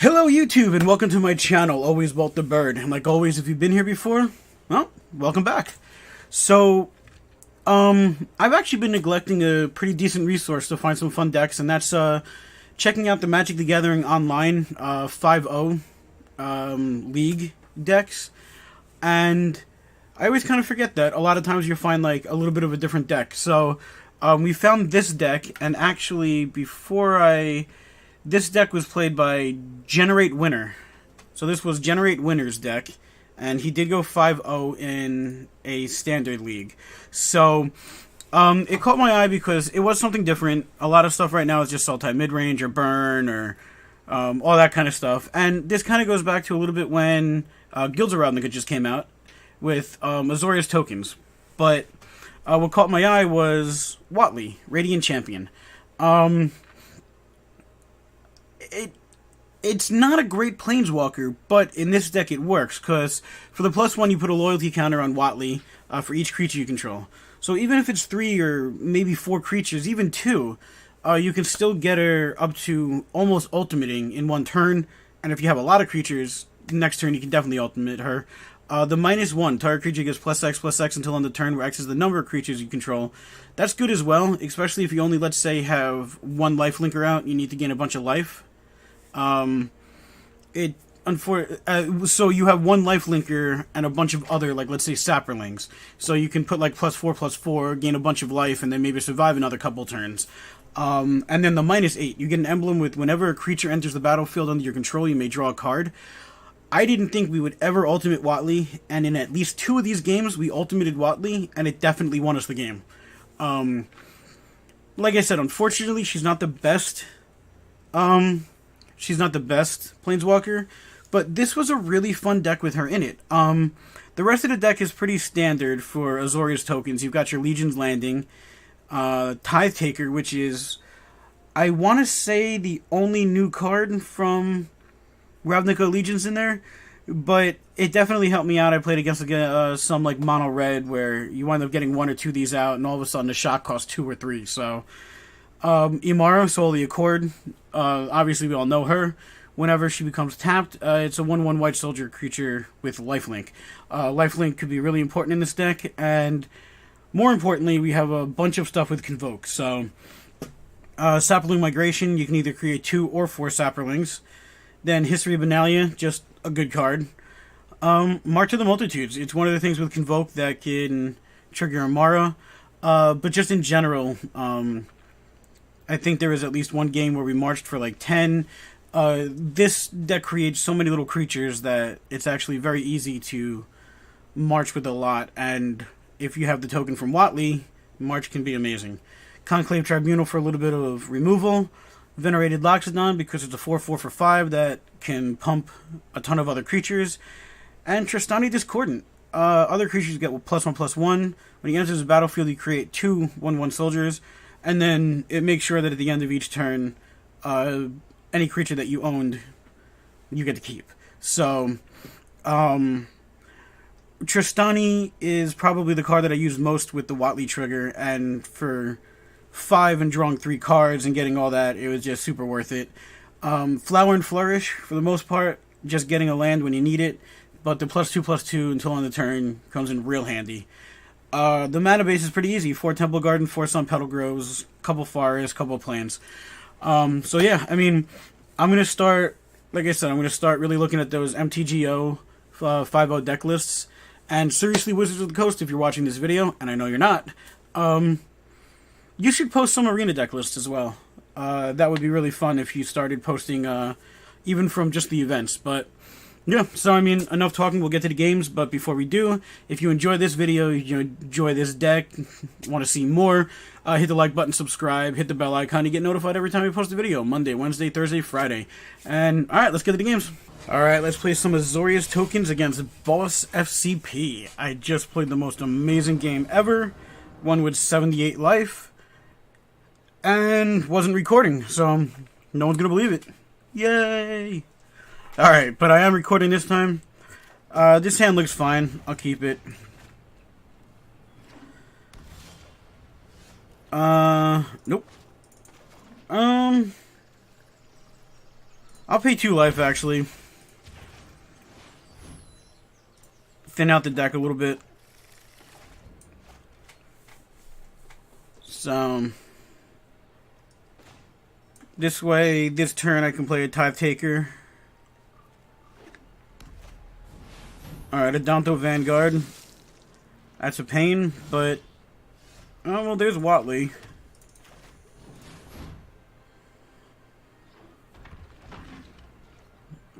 Hello YouTube and welcome to my channel, Always Bolt the Bird. And like always, if you've been here before, well, welcome back. So, I've actually been neglecting a pretty decent resource to find some fun decks, and that's checking out the Magic the Gathering Online 5.0 League decks. And I always kind of forget that. A lot of times you'll find like a little bit of a different deck. So, we found this deck, and actually this deck was played by Generate Winner. So this was Generate Winner's deck, and he did go 5-0 in a standard league. So it caught my eye because it was something different. A lot of stuff right now is just Sultai midrange or burn or all that kind of stuff. And this kind of goes back to a little bit when Guilds of Ravnica just came out with Azorius tokens. But what caught my eye was Huatli Radiant Champion. It's not a great Planeswalker, but in this deck it works, because for the +1 you put a loyalty counter on Huatli for each creature you control. So even if it's 3 or maybe 4 creatures, even 2, you can still get her up to almost ultimating in one turn, and if you have a lot of creatures, next turn you can definitely ultimate her. The -1, target creature gets +X until end of turn, where X is the number of creatures you control. That's good as well, especially if you only, let's say, have one lifelinker out, you need to gain a bunch of life. So you have one lifelinker and a bunch of other, like, let's say, Saprolings. So you can put, like, +4/+4, gain a bunch of life, and then maybe survive another couple turns. And then the -8, you get an emblem with whenever a creature enters the battlefield under your control, you may draw a card. I didn't think we would ever ultimate Huatli, and in at least 2 of these games, we ultimated Huatli, and it definitely won us the game. Like I said, unfortunately, she's not the best, Planeswalker, but this was a really fun deck with her in it. The rest of the deck is pretty standard for Azorius tokens. You've got your Legion's Landing, Tithe Taker, which is, I want to say, the only new card from Ravnica Legions in there, but it definitely helped me out. I played against some like mono red where you wind up getting 1 or 2 of these out, and all of a sudden the shot costs 2 or 3. So Emmara, Soul of the Accord, obviously we all know her. Whenever she becomes tapped, it's a 1/1 white soldier creature with lifelink. Lifelink could be really important in this deck, and more importantly, we have a bunch of stuff with Convoke. So Saproling Migration, you can either create 2 or 4 Saprolings. Then History of Benalia, just a good card. March of the Multitudes, it's one of the things with Convoke that can trigger Emmara. But just in general, I think there was at least one game where we marched for like 10. This deck creates so many little creatures that it's actually very easy to march with a lot. And if you have the token from Huatli, march can be amazing. Conclave Tribunal for a little bit of removal. Venerated Loxodon, because it's a 4/4 for 5 that can pump a ton of other creatures. And Tristani Discordant. Other creatures get +1/+1. When he enters the battlefield, you create 2 1/1 soldiers, and then it makes sure that at the end of each turn, any creature that you owned, you get to keep. So, Tristani is probably the card that I use most with the Huatli trigger, and for 5 and drawing 3 cards and getting all that, it was just super worth it. Flower and Flourish, for the most part, just getting a land when you need it, but the +2/+2 until on the turn comes in real handy. The mana base is pretty easy: 4 Temple Garden, 4 Sunpetal Groves, couple forests, couple plains. So yeah, I mean, I'm gonna start, like I said, I'm gonna start really looking at those MTGO 5.0 deck lists. And seriously, Wizards of the Coast, if you're watching this video, and I know you're not, you should post some arena deck lists as well. That would be really fun if you started posting, even from just the events. But yeah, so I mean, enough talking. We'll get to the games. But before we do, if you enjoy this video, you enjoy this deck, want to see more, hit the like button, subscribe, hit the bell icon to get notified every time we post a video. Monday, Wednesday, Thursday, Friday. And alright, let's get to the games. Alright, let's play some Azorius tokens against Boss FCP. I just played the most amazing game ever. One with 78 life. And wasn't recording, so no one's gonna believe it. Yay! Alright, but I am recording this time. This hand looks fine. I'll keep it. Nope. I'll pay 2 life, actually. Thin out the deck a little bit. So, this way, this turn I can play a Tithe Taker. Alright, a Danto Vanguard. That's a pain, but... oh, well, there's Huatli.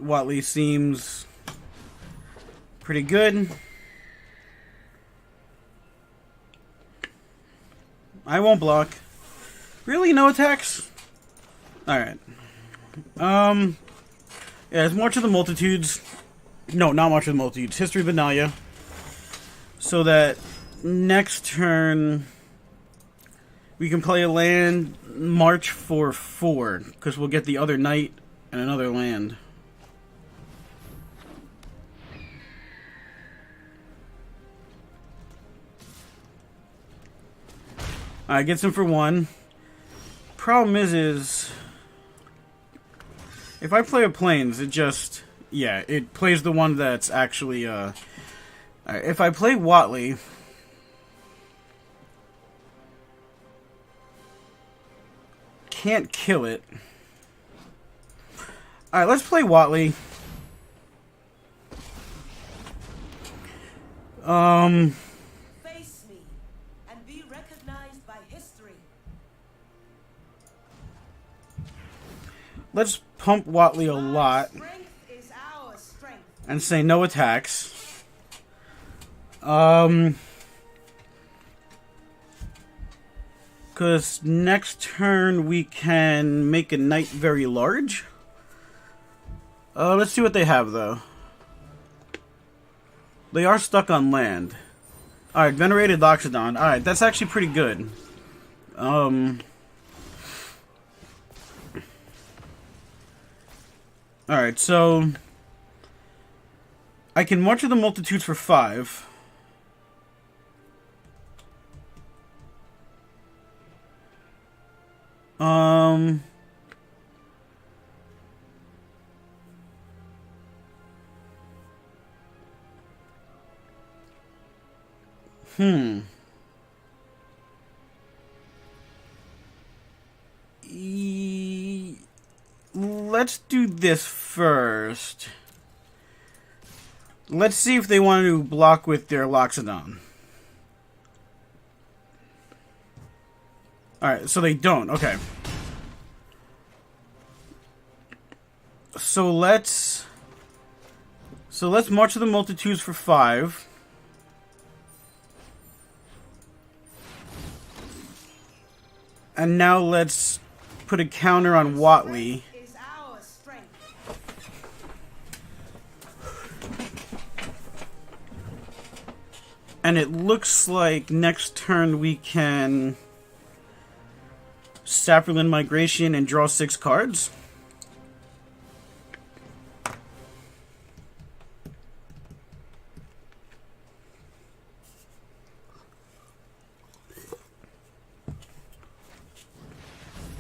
Huatli seems pretty good. I won't block. Really? No attacks? Alright. Yeah, it's March of the Multitudes. No, not March of the Multitudes. History of Benalia. So that next turn we can play a land March for 4. Because we'll get the other knight and another land. Alright, gets him for 1. Problem is if I play a Plains, it just, yeah, it plays the one that's actually, if I play Huatli, can't kill it. Alright, let's play Huatli. Face me and be recognized by history. Let's pump Huatli a lot Strength is our strength. and say no attacks. Because next turn we can make a knight very large. Let's see what they have, though. They are stuck on land. Alright, Venerated Loxodon. Alright, that's actually pretty good. Alright, so I can March of the Multitudes for 5. Let's do this first. Let's see if they want to block with their Loxodon. Alright, so they don't. Okay. So let's March of the Multitudes for 5. And now let's put a counter on Huatli. Is our strength. And it looks like next turn we can Saproling Migration and draw 6 cards.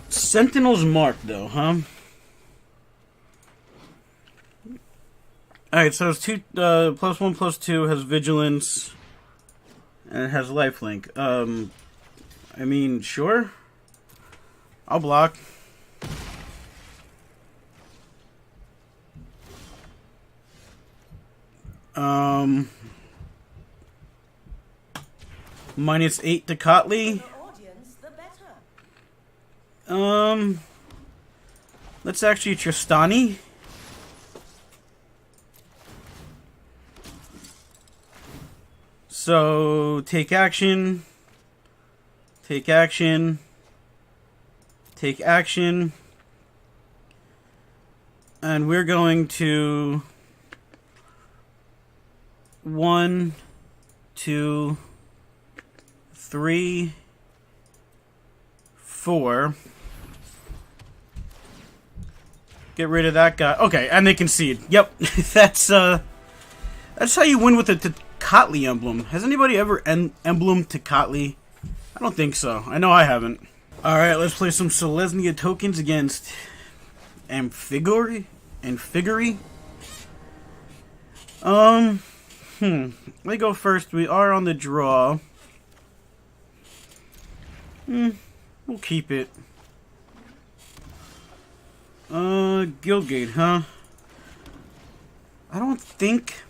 Sentinel's Mark, though, huh? Alright, so it's 2, +1/+2, has Vigilance, and it has Lifelink. I mean, sure. I'll block. -8 to Huatli. Let's actually Tristani. So, take action. Take action. Take action. And we're going to 1, 2, 3, 4. Get rid of that guy. Okay, and they concede. Yep, that's how you win with a Huatli emblem. Has anybody ever emblem to Huatli? I don't think so. I know I haven't. Alright, let's play some Selesnya tokens against Amphigory. and Figgery. Let me go first. We are on the draw. We'll keep it. Guildgate, huh? I don't think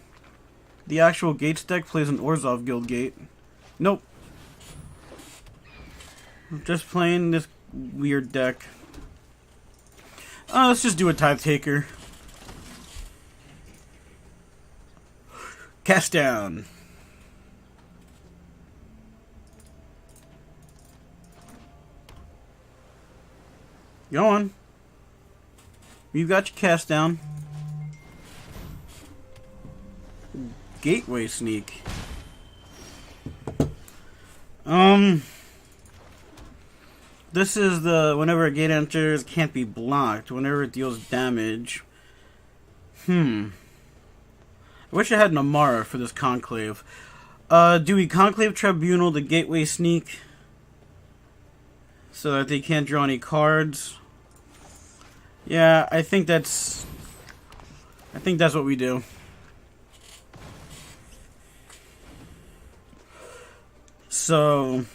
the actual Gates deck plays an Orzhov Guildgate. Nope. I'm just playing this weird deck. Let's just do a Tithe Taker. Cast down. Go on. You've got your cast down. Gateway Sneak. This is the whenever a gate enters, can't be blocked. Whenever it deals damage. I wish I had an Emmara for this Conclave. Do we Conclave Tribunal the Gateway Sneak so that they can't draw any cards? Yeah, I think that's what we do. So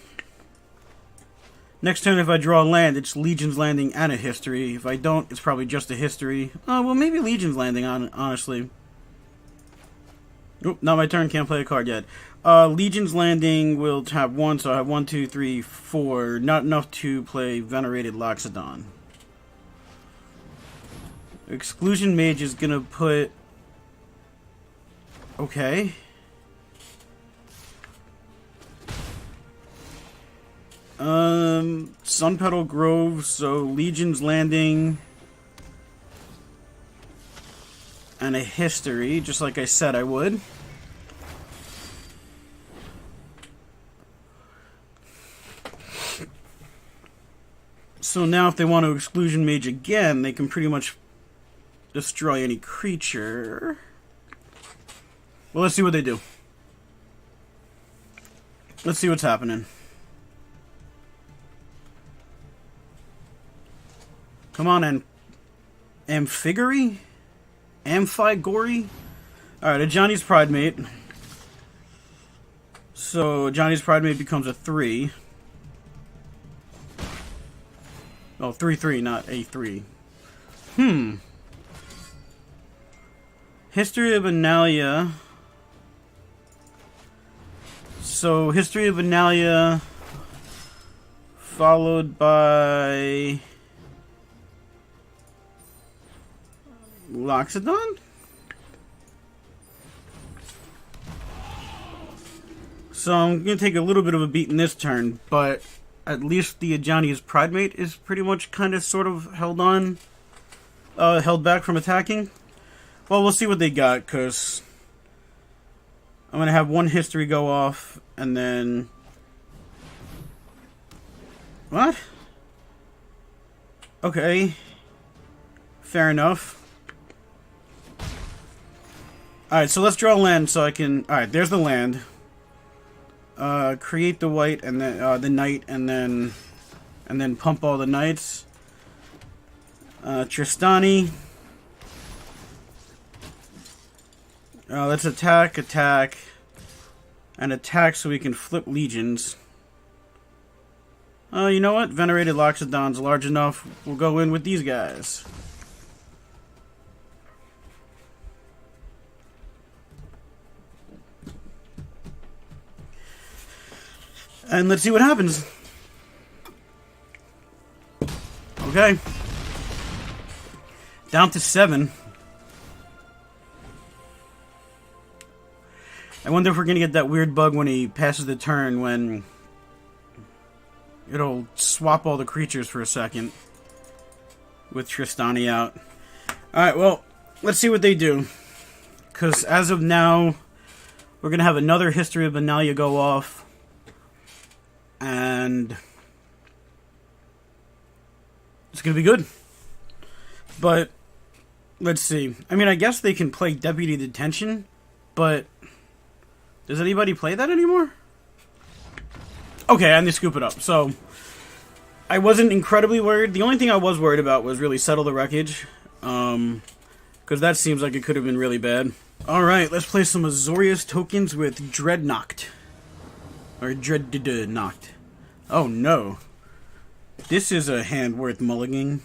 next turn, if I draw a land, it's Legion's Landing and a History. If I don't, it's probably just a History. Oh, well, maybe Legion's Landing, honestly. Oop, not my turn. Can't play a card yet. Legion's Landing will have 1, so I have 1, 2, 3, 4. Not enough to play Venerated Loxodon. Exclusion Mage is gonna put... Okay. Sunpetal Grove, so Legion's Landing and a History, just like I said I would. So now if they want to Exclusion Mage again, they can pretty much destroy any creature. Well, let's see what they do. Let's see what's happening. Come on, Amphigory? Amphigory? Alright, a Johnny's Pridemate. So, Johnny's Pridemate becomes a 3. Oh, 3/3, not a 3. History of Benalia. So, History of Benalia followed by Loxodon? So I'm going to take a little bit of a beat in this turn, but at least the Ajani's Pridemate is pretty much kind of sort of held back from attacking. Well, we'll see what they got, because I'm going to have one History go off, and then... What? Okay. Fair enough. Alright, so let's draw a land so I can... Alright, there's the land. Create the white and then the knight and then pump all the knights. Tristani. Let's attack, and attack so we can flip legions. You know what? Venerated Loxodon's large enough. We'll go in with these guys. And let's see what happens. Okay. Down to 7. I wonder if we're going to get that weird bug when he passes the turn when it'll swap all the creatures for a second with Tristani out. Alright, well, let's see what they do. Because as of now, we're going to have another History of Benalia go off. And it's going to be good. But let's see. I mean, I guess they can play Deputy Detention, but does anybody play that anymore? Okay, I need to scoop it up. So I wasn't incredibly worried. The only thing I was worried about was really Settle the Wreckage. Because that seems like it could have been really bad. Alright, let's play some Azorius tokens with Dreadnocked. Or Dreadnocked. Oh no. This is a hand worth mulliganing.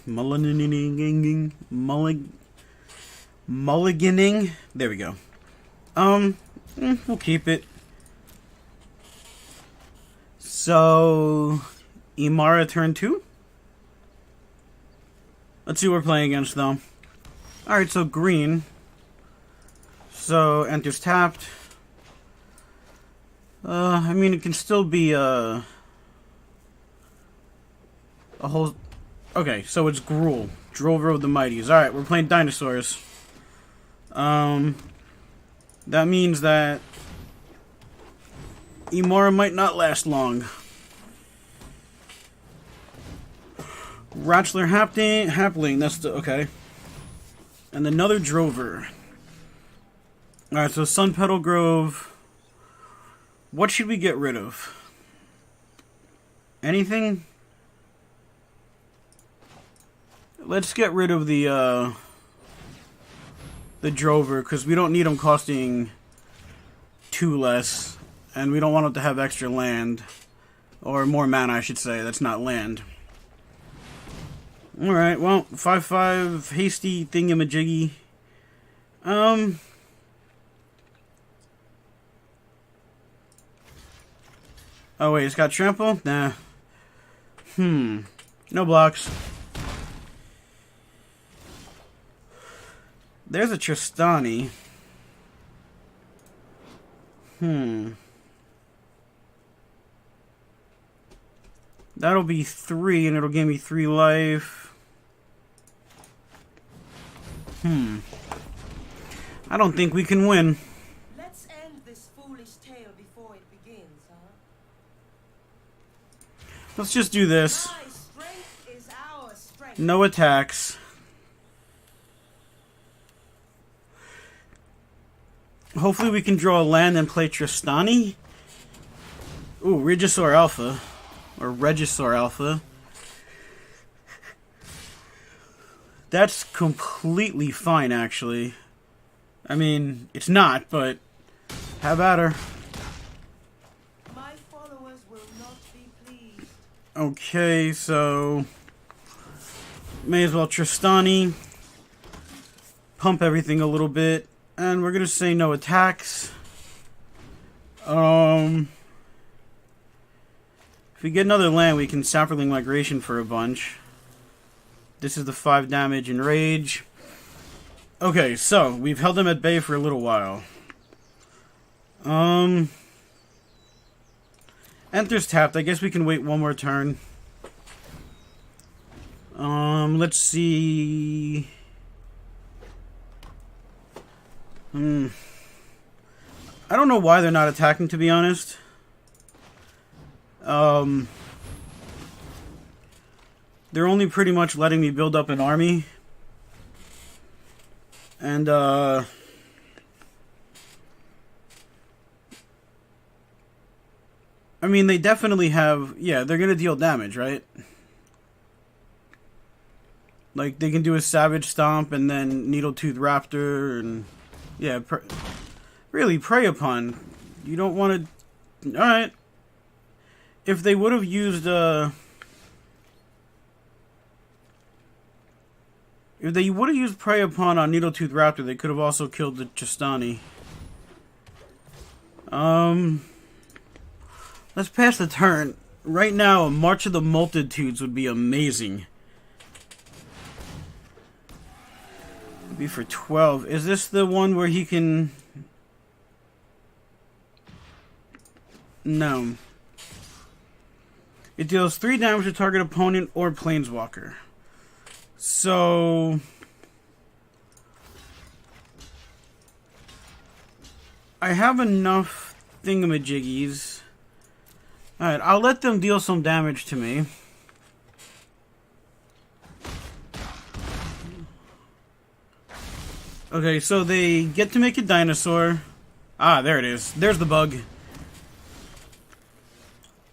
Mulliganing. There we go. We'll keep it. So, Emmara turn 2? Let's see what we're playing against, though. Alright, so green. So, enters tapped. I mean, it can still be, a whole... Okay, so it's Gruul. Drover of the Mighties. Alright, we're playing dinosaurs. That means that Emmara might not last long. Ratchler Hapling, that's the... Okay. And another Drover. Alright, so Sunpetal Grove. What should we get rid of? Anything? Let's get rid of the Drover, because we don't need them costing 2 less. And we don't want them to have extra land. Or more mana, I should say. That's not land. Alright, well, 5/5 hasty thingamajiggy. Oh wait, it's got trample? Nah. No blocks. There's a Tristani. That'll be 3 and it'll give me 3 life. I don't think we can win. Let's end this foolish tale before it begins, huh? Let's just do this. My strength is our strength. No attacks. Hopefully we can draw a land and play Tristani. Ooh, Regisaur Alpha. Or Regisaur Alpha. That's completely fine, actually. I mean, it's not, but how about her? My followers will not be pleased. Okay, so may as well Tristani. Pump everything a little bit. And we're gonna say no attacks. If we get another land, we can Saproling Migration for a bunch. This is the 5 damage and rage. Okay, so we've held them at bay for a little while. Enters tapped. I guess we can wait one more turn. Let's see. I don't know why they're not attacking, to be honest. They're only pretty much letting me build up an army. And, I mean, they definitely have... Yeah, they're gonna deal damage, right? Like, they can do a Savage Stomp and then Needletooth Raptor and... Yeah, really, Prey Upon. You don't want to... Alright. If they would have used, If they would have used Prey Upon on Needletooth Raptor, they could have also killed the Tristani. Let's pass the turn. Right now, a March of the Multitudes would be amazing. It'd be for 12. Is this the one where he can... No. It deals 3 damage to target opponent or planeswalker. So... I have enough thingamajiggies. Alright, I'll let them deal some damage to me. Okay, so they get to make a dinosaur. Ah, there it is. There's the bug.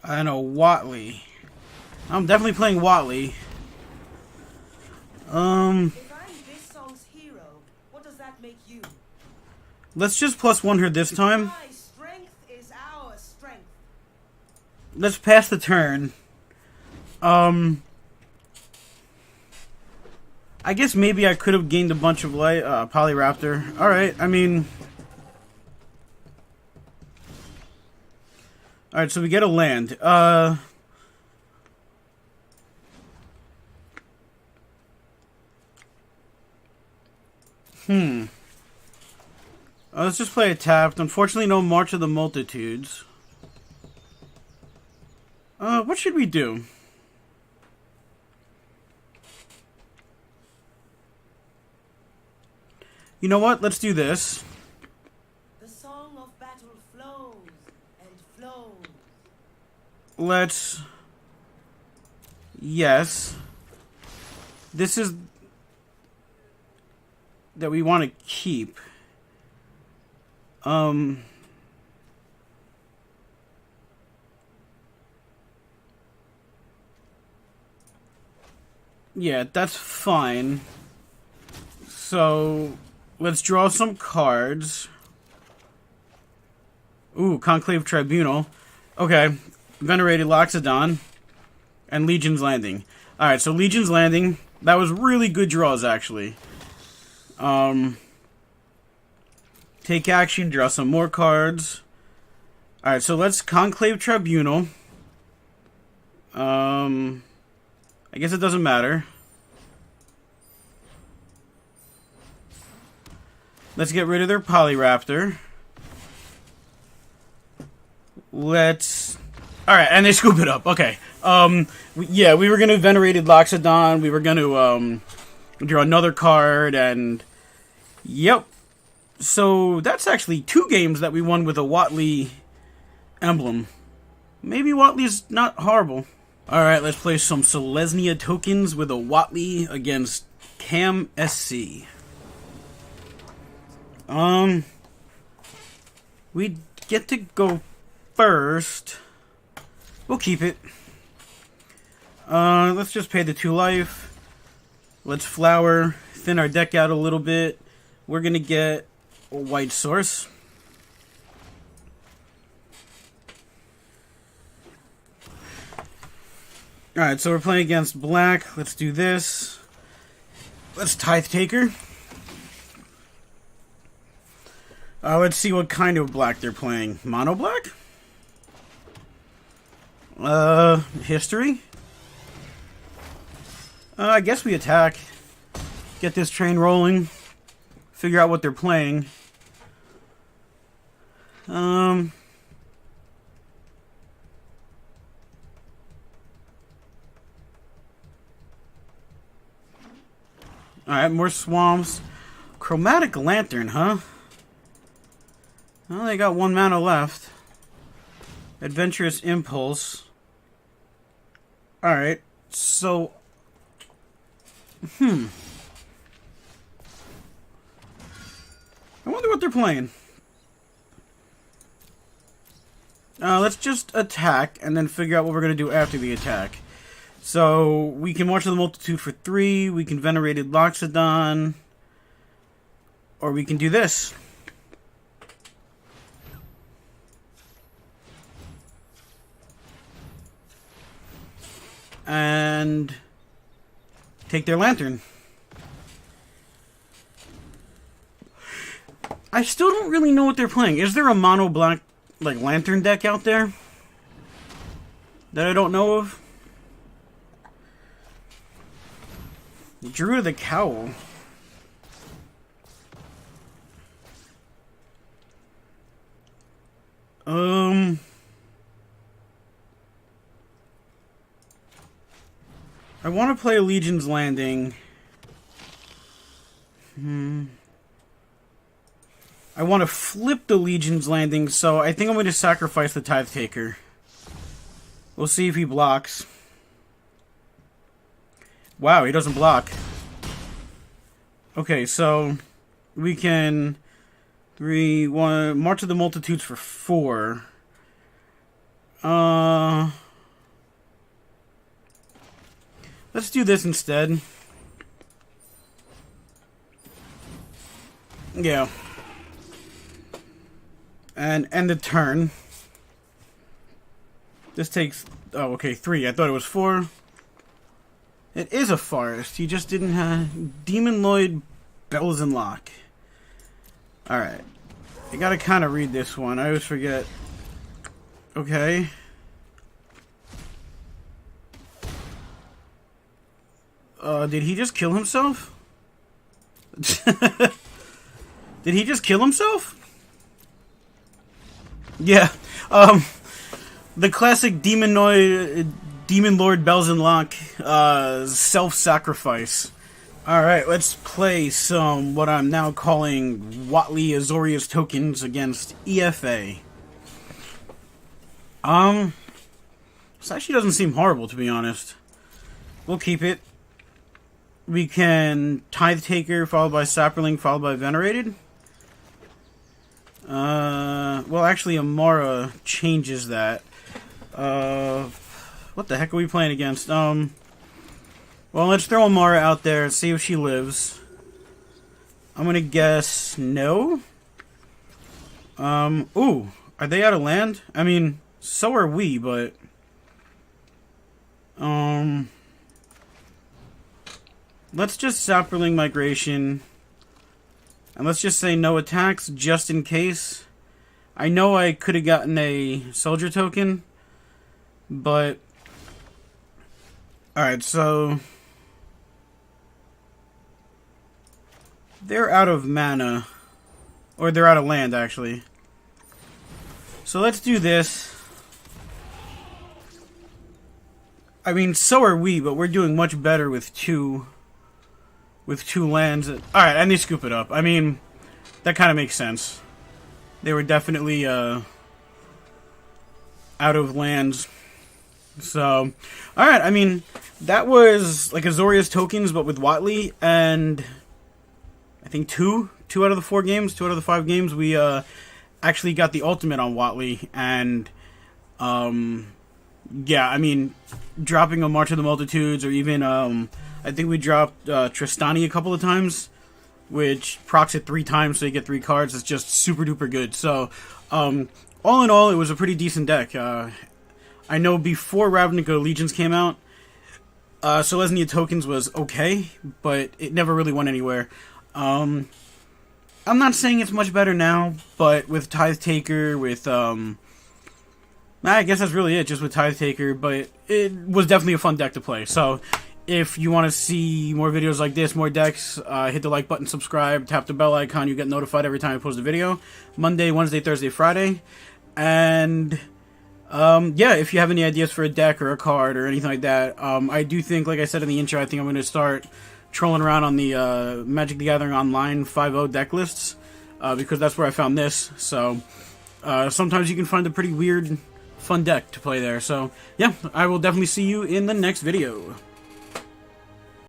And a Huatli. I'm definitely playing Huatli. If I'm this song's hero, what you. Let's just +1 her this time. My strength is our strength. Let's pass the turn. I guess maybe I could have gained a bunch of life. Polyraptor. Alright, I mean... Alright, so we get a land. Let's just play a tapped. Unfortunately, no March of the Multitudes. What should we do? You know what? Let's do this. The song of battle flows and flows. Let's... Yes. This is... that we want to keep. Yeah, that's fine. So, let's draw some cards. Ooh, Conclave Tribunal. Okay, Venerated Loxodon. And Legion's Landing. Alright, so Legion's Landing, that was really good draws, actually. Take action, draw some more cards. Alright, so let's Conclave Tribunal. I guess it doesn't matter. Let's get rid of their Polyraptor. Let's... Alright, and they scoop it up. Okay. Yeah, we were gonna Venerated Loxodon. We were gonna, draw another card, and... Yep. So, that's actually 2 games that we won with a Huatli emblem. Maybe Huatli's not horrible. Alright, let's play some Selesnya tokens with a Huatli against Cam SC. We get to go first. We'll keep it. Let's just pay the 2 life. Let's flower, thin our deck out a little bit. We're gonna get a white source. Alright, so we're playing against black. Let's do this. Let's Tithe Taker. Let's see what kind of black they're playing. Mono black? History? I guess we attack. Get this train rolling. Figure out what they're playing. Alright, more swamps. Chromatic Lantern, huh? Well, they got 1 mana left. Adventurous Impulse. Alright, so... I wonder what they're playing. Let's just attack, and then figure out what we're going to do after the attack. So, we can March of the Multitude for 3, we can Venerated Loxodon, or we can do this. And take their lantern. I still don't really know what they're playing. Is there a mono black like lantern deck out there that I don't know of? Druid of the Cowl. I want to play Legion's Landing. I want to flip the Legion's Landing, so I think I'm going to sacrifice the Tithe Taker. We'll see if he blocks. Wow, he doesn't block. Okay, so we can 3, 1, March of the Multitudes for 4. Let's do this instead. Yeah. And end the turn. This takes... Oh, okay, 3. I thought it was 4. It is a forest. You just didn't have... Demon Lloyd Bells and Lock. Alright. I gotta kind of read this one. I always forget. Okay. Did he just kill himself? Did he just kill himself? Yeah. The classic Demon Lord Bells and Lock self-sacrifice. Alright, let's play some what I'm now calling Huatli Azorius tokens against EFA. This actually doesn't seem horrible, to be honest. We'll keep it. We can Tithe Taker, followed by Saproling, followed by Venerated. Well, actually, Emmara changes that. What the heck are we playing against? Well, let's throw Emmara out there and see if she lives. I'm gonna guess no. Ooh, are they out of land? I mean, so are we, but... Let's just Saproling Migration. And let's just say no attacks, just in case. I know I could have gotten a soldier token, but... Alright, so... They're out of mana. Or they're out of land, actually. So let's do this. I mean, so are we, but we're doing much better with two lands. Alright, I need to scoop it up. I mean, that kind of makes sense. They were definitely out of lands. So, alright, I mean, that was like Azorius tokens, but with Huatli, and I think two out of the 4 games, 2 out of the 5 games, we actually got the ultimate on Huatli, and yeah, I mean, dropping a March of the Multitudes, or even I think we dropped Tristani a couple of times, which procs it 3 times, so you get 3 cards. It's just super duper good. So, all in all, it was a pretty decent deck. I know before Ravnica Legions came out, Selesnya tokens was okay, but it never really went anywhere. I'm not saying it's much better now, but with Tithe Taker, with I guess that's really it, just with Tithe Taker, but it was definitely a fun deck to play. So, if you want to see more videos like this, more decks, hit the like button, subscribe, tap the bell icon, you get notified every time I post a video. Monday, Wednesday, Thursday, Friday. And, yeah, if you have any ideas for a deck or a card or anything like that, I do think, like I said in the intro, I think I'm going to start trolling around on the Magic the Gathering Online 5.0 deck lists, because that's where I found this. So, sometimes you can find a pretty weird, fun deck to play there. So, yeah, I will definitely see you in the next video.